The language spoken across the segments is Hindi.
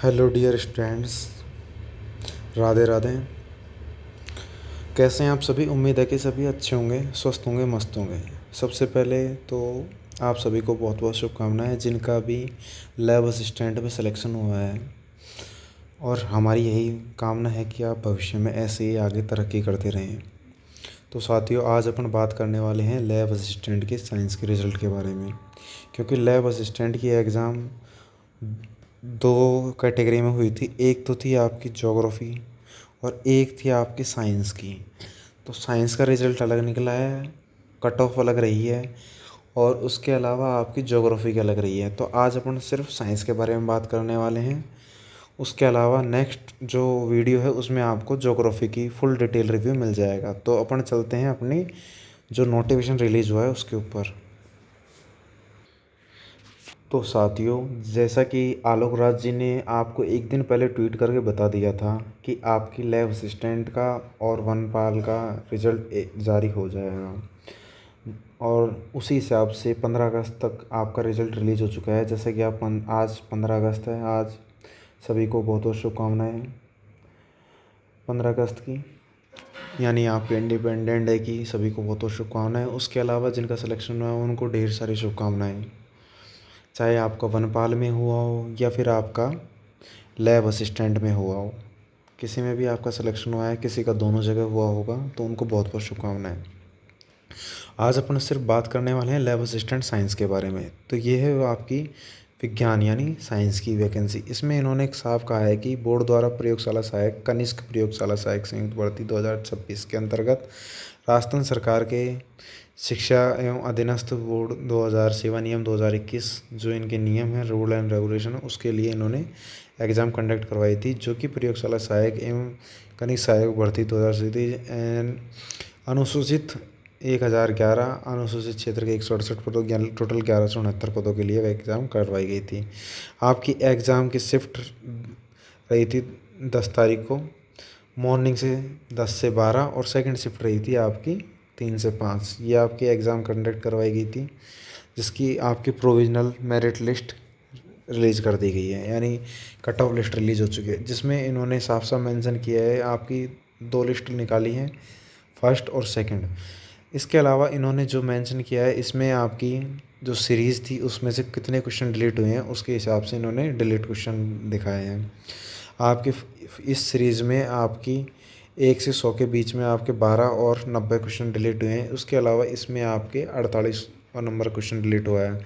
Hello dear students, Radhe Radhe. कैसे हैं आप सभी? उम्मीद है कि सभी अच्छे होंगे, स्वस्थ होंगे, मस्त होंगे। सबसे पहले तो आप सभी को बहुत बहुत शुभकामनाएं जिनका भी लैब असिस्टेंट में सिलेक्शन हुआ है, और हमारी यही कामना है कि आप भविष्य में ऐसे ही आगे तरक्की करते रहें। तो साथियों, आज अपन बात करने वाले हैं लैब असिस्टेंट के साइंस के रिज़ल्ट के बारे में, क्योंकि लैब असिस्टेंट की एग्ज़ाम दो कैटेगरी में हुई थी। एक तो थी आपकी ज्योग्राफी और एक थी आपकी साइंस की। तो साइंस का रिज़ल्ट अलग निकला है, कट ऑफ अलग रही है, और उसके अलावा आपकी ज्योग्राफी की अलग रही है। तो आज अपन सिर्फ साइंस के बारे में बात करने वाले हैं। उसके अलावा नेक्स्ट जो वीडियो है उसमें आपको ज्योग्राफी की फुल डिटेल रिव्यू मिल जाएगा। तो अपन चलते हैं अपनी जो नोटिफिकेशन रिलीज़ हुआ है उसके ऊपर। तो साथियों, जैसा कि आलोक राज जी ने आपको एक दिन पहले ट्वीट करके बता दिया था कि आपकी लैब असिस्टेंट का और वनपाल का रिज़ल्ट जारी हो जाएगा, और उसी हिसाब से 15 अगस्त तक आपका रिज़ल्ट रिलीज़ हो चुका है। जैसे कि आप आज 15 अगस्त है, आज सभी को बहुत बहुत शुभकामनाएँ 15 अगस्त की, यानी आपके इंडिपेंडेंट डे की सभी को बहुत बहुत शुभकामनाएँ। उसके अलावा जिनका सिलेक्शन हुआ है उनको ढेर सारी शुभकामनाएँ, चाहे आपका वनपाल में हुआ हो या फिर आपका लैब असिस्टेंट में हुआ हो। किसी में भी आपका सिलेक्शन हुआ है, किसी का दोनों जगह हुआ होगा, तो उनको बहुत बहुत शुभकामनाएँ। आज अपन सिर्फ बात करने वाले हैं लैब असिस्टेंट साइंस के बारे में। तो ये है वो आपकी विज्ञान यानी साइंस की वैकेंसी। इसमें इन्होंने एक साफ कहा है कि बोर्ड द्वारा प्रयोगशाला सहायक, कनिष्क प्रयोगशाला सहायक संयुक्त भर्ती 2026 के अंतर्गत राजस्थान सरकार के शिक्षा एवं अधीनस्थ बोर्ड 2000 सेवा नियम 2021 जो इनके नियम हैं, रूल एंड रेगुलेशन, उसके लिए इन्होंने एग्ज़ाम कंडक्ट करवाई थी, जो कि प्रयोगशाला सहायक एवं कनिष्क सहायक भर्ती 2027 एंड अनुसूचित 1011 अनुसूचित क्षेत्र के 168 पदों, टोटल 1169 पदों के लिए एग्ज़ाम करवाई गई थी। आपकी एग्ज़ाम की शिफ्ट रही थी 10 तारीख को मॉर्निंग से 10 से 12, और सेकंड शिफ्ट रही थी आपकी 3 से 5। ये आपकी एग्ज़ाम कंडक्ट करवाई गई थी, जिसकी आपकी प्रोविज़नल मेरिट लिस्ट रिलीज़ कर दी गई है, यानी कट ऑफ लिस्ट रिलीज़ हो चुकी है, जिसमें इन्होंने साफ साफ मेंशन किया है आपकी 2 लिस्ट निकाली हैं, फर्स्ट और सेकंड। इसके अलावा इन्होंने जो मेंशन किया है इसमें आपकी जो सीरीज़ थी उसमें से कितने क्वेश्चन डिलीट हुए हैं उसके हिसाब से इन्होंने डिलीट क्वेश्चन दिखाए हैं। आपकी इस सीरीज़ में आपकी 1 से 100 के बीच में आपके 12 और 90 क्वेश्चन डिलीट हुए हैं। उसके अलावा इसमें आपके 48 नंबर क्वेश्चन डिलीट हुआ है।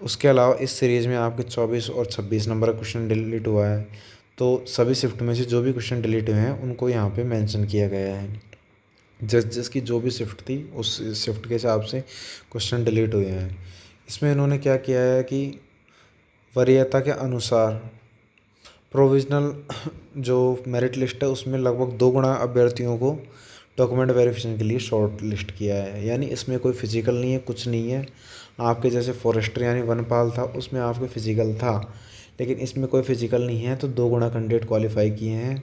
उसके अलावा इस सीरीज़ में आपके 24 और 26 नंबर का क्वेश्चन डिलीट हुआ है। तो सभी शिफ्ट में से जो भी क्वेश्चन डिलीट हुए हैं उनको यहाँ पे मेंशन किया गया है। जिसकी जो भी शिफ्ट थी उस शिफ्ट के हिसाब से क्वेश्चन डिलीट हुए हैं। इसमें इन्होंने क्या किया है कि वरीयता के अनुसार प्रोविज़नल जो मेरिट लिस्ट है उसमें लगभग 2 गुना अभ्यर्थियों को डॉक्यूमेंट वेरिफिकेशन के लिए शॉर्ट लिस्ट किया है। यानी इसमें कोई फिजिकल नहीं है, कुछ नहीं है। आपके जैसे फॉरेस्टर यानी वनपाल था उसमें आपके फिजिकल था, लेकिन इसमें कोई फिजिकल नहीं है। तो 2 गुना कैंडिडेट क्वालिफाई किए हैं,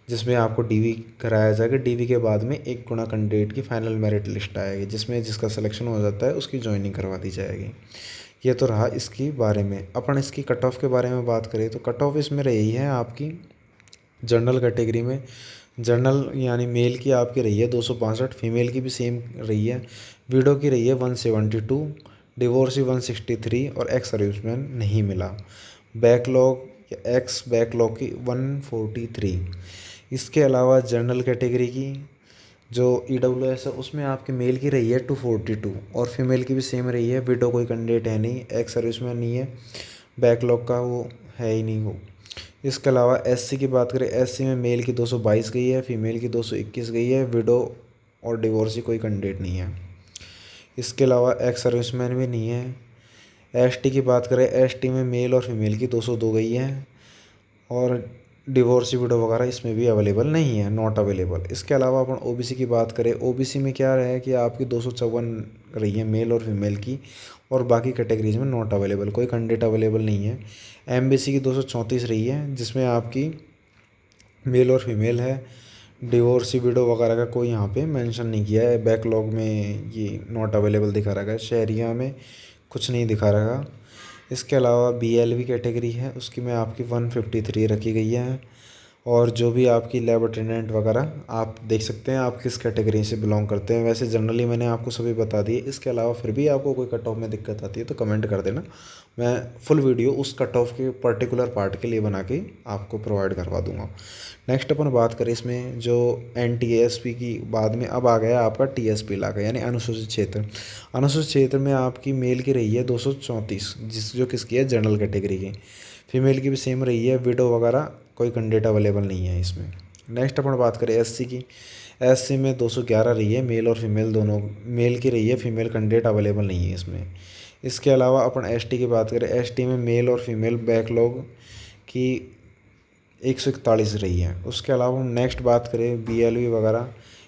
जिसमें आपको डीवी कराया जाएगा। डीवी के बाद में 1 गुना कैंडिडेट की फाइनल मेरिट लिस्ट आएगी, जिसमें जिसका सिलेक्शन हो जाता है उसकी ज्वाइनिंग करवा दी जाएगी। ये तो रहा इसकी बारे में। अपन इसकी कट ऑफ के बारे में बात करें तो कट ऑफ इसमें रही है आपकी जनरल कैटेगरी में। जनरल यानी मेल की आपकी रही है 265, फीमेल की भी सेम रही है। विडो की रही है 172, डिवोर्सी 163, और एक्स सर्विसमैन नहीं मिला। बैकलॉग या एक्स बैकलॉग की 143। इसके अलावा जनरल कैटेगरी की जो EWS है उसमें आपके मेल की रही है 242, और फीमेल की भी सेम रही है। विडो कोई कैंडिडेट है नहीं, एक्स सर्विसमैन नहीं है, बैकलॉग का वो है ही नहीं वो। इसके अलावा SC की बात करें, SC में मेल की 222 गई है, फीमेल की 221 गई है। विडो और डिवोर्सी कोई कैंडिडेट नहीं है। इसके अलावा एक्स सर्विसमैन भी नहीं है। ST की बात करें, ST में मेल और फीमेल की 202 गई है, और डिवोर्सी विडो वगैरह इसमें भी अवेलेबल नहीं है, नॉट अवेलेबल। इसके अलावा अपन OBC की बात करें, OBC में क्या है कि आपकी 254 रही है मेल और फीमेल की, और बाकी कैटेगरीज में नॉट अवेलेबल, कोई कैंडिडेट अवेलेबल नहीं है। MBC की 234 रही है, जिसमें आपकी मेल और फीमेल है। डिवोर्सी विडो वगैरह का कोई यहाँ पे मेंशन नहीं किया है। बैकलॉग में ये नॉट अवेलेबल दिखा रहा है। शहरिया में कुछ नहीं दिखा रहा। इसके अलावा BLV कैटेगरी है, उसकी में आपकी 153 रखी गई है। और जो भी आपकी लैब अटेंडेंट वगैरह आप देख सकते हैं आप किस कैटेगरी से बिलोंग करते हैं। वैसे जनरली मैंने आपको सभी बता दिए। इसके अलावा फिर भी आपको कोई कट ऑफ में दिक्कत आती है तो कमेंट कर देना, मैं फुल वीडियो उस कट ऑफ के पर्टिकुलर पार्ट के लिए बना के आपको प्रोवाइड करवा दूंगा। नेक्स्ट अपन बात करें इसमें जो NTASP की बाद में अब आ गया आपका TSP इलाका यानी अनुसूचित क्षेत्र। अनुसूचित क्षेत्र में आपकी मेल की रही है 234, जो किसकी है, जनरल कैटेगरी की। फीमेल की भी सेम रही है, विडो वगैरह कोई कैंडिडेट अवेलेबल नहीं है इसमें। नेक्स्ट अपन बात करें SC की। SC में 211 रही है, मेल और फीमेल दोनों, मेल की रही है, फीमेल कैंडिडेट अवेलेबल नहीं है इसमें। इसके अलावा अपन ST की बात करें, ST में मेल और फीमेल बैकलॉग की 141 रही है। उसके अलावा हम नेक्स्ट बात करें BLV वगैरह,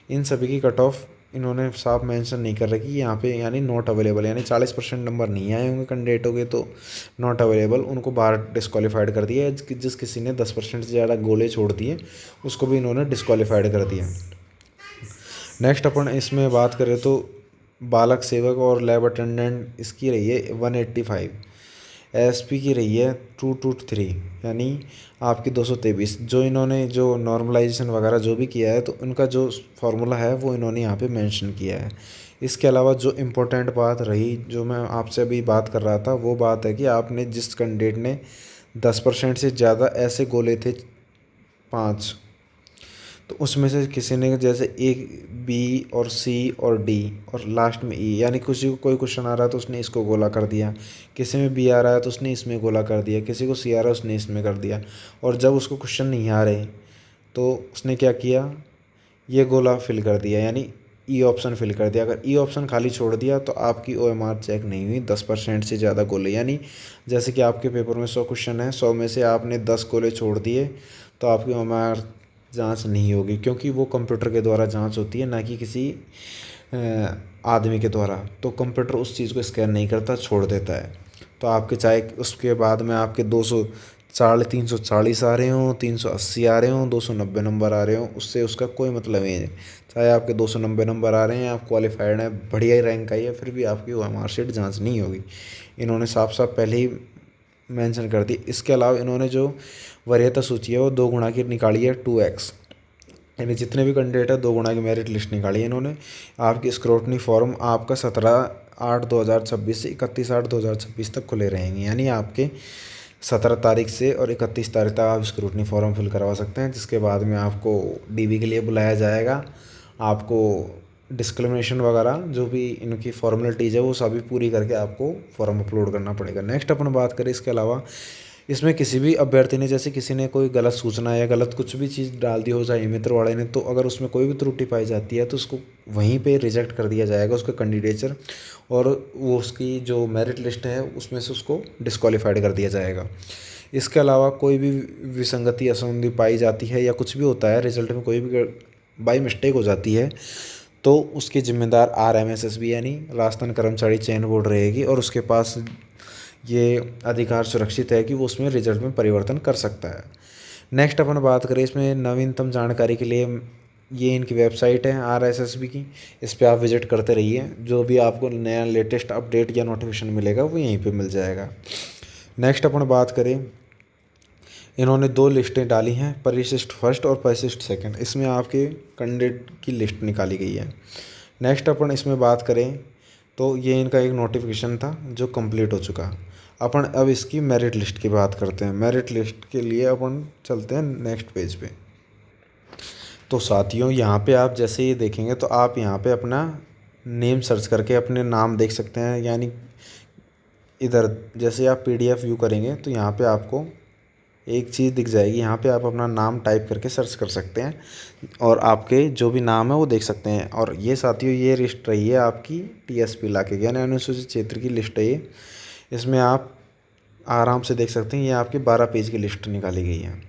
इन सभी की कट ऑफ इन्होंने साफ मेंशन नहीं कर रखी यहाँ पे, यानी नॉट अवेलेबल, यानी 40% नंबर नहीं आए होंगे कैंडिडेटों के तो नॉट अवेलेबल, उनको बाहर डिस्क्वालीफाइड कर दिया है। जिस किसी ने 10% से ज़्यादा गोले छोड़ दिए उसको भी इन्होंने डिस्क्वालीफाइड कर दिया। नेक्स्ट अपन इसमें बात करें तो बालक सेवक और लैब अटेंडेंट, इसकी रही है 185। SP की रही है 223 यानी आपकी 223। जो इन्होंने जो नॉर्मलाइजेशन वगैरह जो भी किया है तो उनका जो फार्मूला है वो इन्होंने यहाँ पे मेंशन किया है। इसके अलावा जो इम्पोर्टेंट बात रही, जो मैं आपसे अभी बात कर रहा था, वो बात है कि आपने जिस कैंडिडेट ने 10% से ज़्यादा ऐसे गोले थे 5, तो उसमें से किसी ने जैसे एक B और C और D और लास्ट में E, यानी किसी को कोई क्वेश्चन आ रहा है तो उसने इसको गोला कर दिया, किसी में B आ रहा है तो उसने इसमें गोला कर दिया, किसी को C आ रहा है उसने इसमें कर दिया। और जब उसको क्वेश्चन नहीं आ रहे तो उसने क्या किया, ये गोला फिल कर दिया, यानी E ऑप्शन फिल कर दिया। अगर E ऑप्शन खाली छोड़ दिया तो आपकी OMR चेक नहीं हुई 10% से ज़्यादा गोले, यानी जैसे कि आपके पेपर में 100 क्वेश्चन है, 100 में से आपने 10 गोले छोड़ दिए तो आपकी OMR जांच नहीं होगी, क्योंकि वो कंप्यूटर के द्वारा जांच होती है ना कि किसी आदमी के द्वारा। तो कंप्यूटर उस चीज़ को स्कैन नहीं करता, छोड़ देता है। तो आपके चाहे उसके बाद में आपके 340 आ रहे हों, 380 आ रहे हों, 290 नंबर आ रहे हों, उससे उसका कोई मतलब नहीं है। चाहे आपके 290 नंबर आ रहे हैं, आप क्वालिफाइड हैं, बढ़िया ही रैंक आई है, फिर भी आपकी OMR शीट जाँच नहीं होगी। इन्होंने साफ साफ पहले ही मेंशन कर दी। इसके अलावा इन्होंने जो वरीयता सूची है वो 2 गुना की निकाली है, 2x, यानी जितने भी कैंडिडेट है 2 गुना की मेरिट लिस्ट निकाली है इन्होंने। आपकी स्क्रूटनी फॉर्म आपका 17/8/2026 से 31/8/2026 तक खुले रहेंगे, यानी आपके 17 तारीख से और 31 तारीख तक आप स्क्रूटनी फॉर्म फिल करवा सकते हैं, जिसके बाद में आपको DB के लिए बुलाया जाएगा। आपको डिस्क्रिमिनेशन वगैरह जो भी इनकी फॉर्मेलिटीज़ है वो सभी पूरी करके आपको फॉर्म अपलोड करना पड़ेगा। नेक्स्ट अपन बात करें, इसके अलावा इसमें किसी भी अभ्यर्थी ने, जैसे किसी ने कोई गलत सूचना या गलत कुछ भी चीज़ डाल दी हो चाहे मित्र वाले ने, तो अगर उसमें कोई भी त्रुटि पाई जाती है तो उसको वहीं पे रिजेक्ट कर दिया जाएगा उसका कैंडिडेचर, और वो उसकी जो मेरिट लिस्ट है उसमें से उसको डिस्क्वालीफाइड कर दिया जाएगा। इसके अलावा कोई भी विसंगति असंगति पाई जाती है या कुछ भी होता है रिजल्ट में, कोई भी बाई मिस्टेक हो जाती है तो उसकी जिम्मेदार RMSSB यानी राजस्थान कर्मचारी चयन बोर्ड रहेगी, और उसके पास ये अधिकार सुरक्षित है कि वो उसमें रिजल्ट में परिवर्तन कर सकता है। नेक्स्ट अपन बात करें इसमें नवीनतम जानकारी के लिए, ये इनकी वेबसाइट है RSSB की, इस पर आप विजिट करते रहिए, जो भी आपको नया लेटेस्ट अपडेट या नोटिफिकेशन मिलेगा वो यहीं पे मिल जाएगा। नेक्स्ट अपन बात करें, इन्होंने 2 लिस्टें डाली हैं, परिशिष्ट फर्स्ट और परिशिष्ट सेकंड, इसमें आपके कैंडिडेट की लिस्ट निकाली गई है। नेक्स्ट अपन इसमें बात करें तो ये इनका एक नोटिफिकेशन था जो कंप्लीट हो चुका। अपन अब इसकी मेरिट लिस्ट की बात करते हैं। मेरिट लिस्ट के लिए अपन चलते हैं नेक्स्ट पेज पे। तो साथियों यहाँ पे आप जैसे ही देखेंगे तो आप यहाँ पे अपना नेम सर्च करके अपने नाम देख सकते हैं, यानी इधर जैसे आप PDF व्यू करेंगे तो यहाँ पे आपको एक चीज़ दिख जाएगी, यहाँ पे आप अपना नाम टाइप करके सर्च कर सकते हैं और आपके जो भी नाम है वो देख सकते हैं। और ये साथियों ये लिस्ट रही है आपकी TSP इलाके की, यानी अनुसूचित क्षेत्र की लिस्ट है ये। इसमें आप आराम से देख सकते हैं, ये आपकी 12 पेज की लिस्ट निकाली गई है।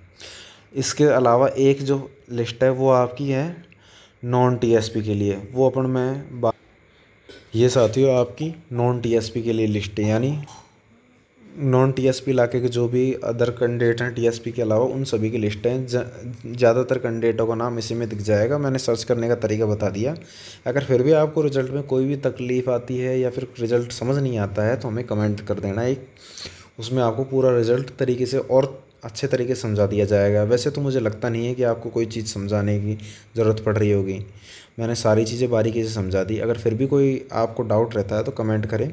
इसके अलावा एक जो लिस्ट है वो आपकी है नॉन TSP के लिए, वो अपन मैं ये साथियों आपकी नॉन TSP के लिए लिस्ट है, यानी नॉन TSP इलाके के जो भी अदर कैंडिडेट हैं TSP के अलावा उन सभी की लिस्ट हैं। ज़्यादातर कैंडिडेटों का नाम इसी में दिख जाएगा, मैंने सर्च करने का तरीका बता दिया। अगर फिर भी आपको रिज़ल्ट में कोई भी तकलीफ़ आती है या फिर रिज़ल्ट समझ नहीं आता है तो हमें कमेंट कर देना एक, उसमें आपको पूरा रिज़ल्ट तरीके से और अच्छे तरीके से समझा दिया जाएगा। वैसे तो मुझे लगता नहीं है कि आपको कोई चीज़ समझाने की ज़रूरत पड़ रही होगी। मैंने सारी चीज़ें बारीकी से समझा दी। अगर फिर भी कोई आपको डाउट रहता है तो कमेंट करें।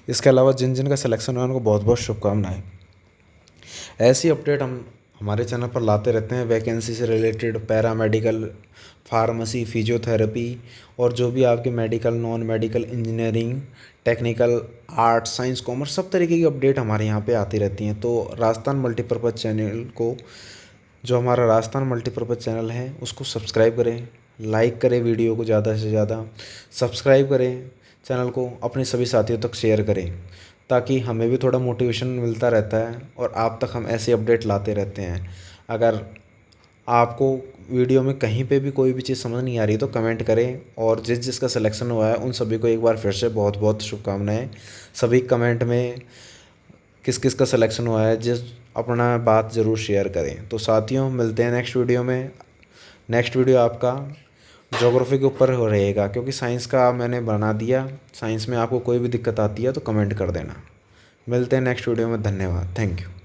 इसके अलावा जिन जिन का सिलेक्शन हुआ उनको बहुत बहुत शुभकामनाएँ। ऐसी अपडेट हम हमारे चैनल पर लाते रहते हैं, वैकेंसी से रिलेटेड, पैरामेडिकल, फार्मेसी, फिजियोथेरेपी और जो भी आपके medical, non medical, engineering, technical, arts, science, commerce, सब तरीके की अपडेट हमारे यहाँ पे आती रहती हैं। तो राजस्थान मल्टीपर्पज़ चैनल को, जो हमारा राजस्थान मल्टीपर्पज़ चैनल है, उसको सब्सक्राइब करें, लाइक करें वीडियो को ज़्यादा से ज़्यादा, सब्सक्राइब करें चैनल को, अपने सभी साथियों तक शेयर करें, ताकि हमें भी थोड़ा मोटिवेशन मिलता रहता है और आप तक हम ऐसी अपडेट लाते रहते हैं। अगर आपको वीडियो में कहीं पे भी कोई भी चीज़ समझ नहीं आ रही तो कमेंट करें, और जिस जिसका सिलेक्शन हुआ है उन सभी को एक बार फिर से बहुत बहुत शुभकामनाएँ। सभी कमेंट में किस किस का सिलेक्शन हुआ है जिस अपना बात ज़रूर शेयर करें। तो साथियों, मिलते हैं नेक्स्ट वीडियो में। नेक्स्ट वीडियो आपका ज्योग्राफी के ऊपर हो रहेगा, क्योंकि साइंस का मैंने बना दिया। साइंस में आपको कोई भी दिक्कत आती है तो कमेंट कर देना। मिलते हैं नेक्स्ट वीडियो में। धन्यवाद। Thank you.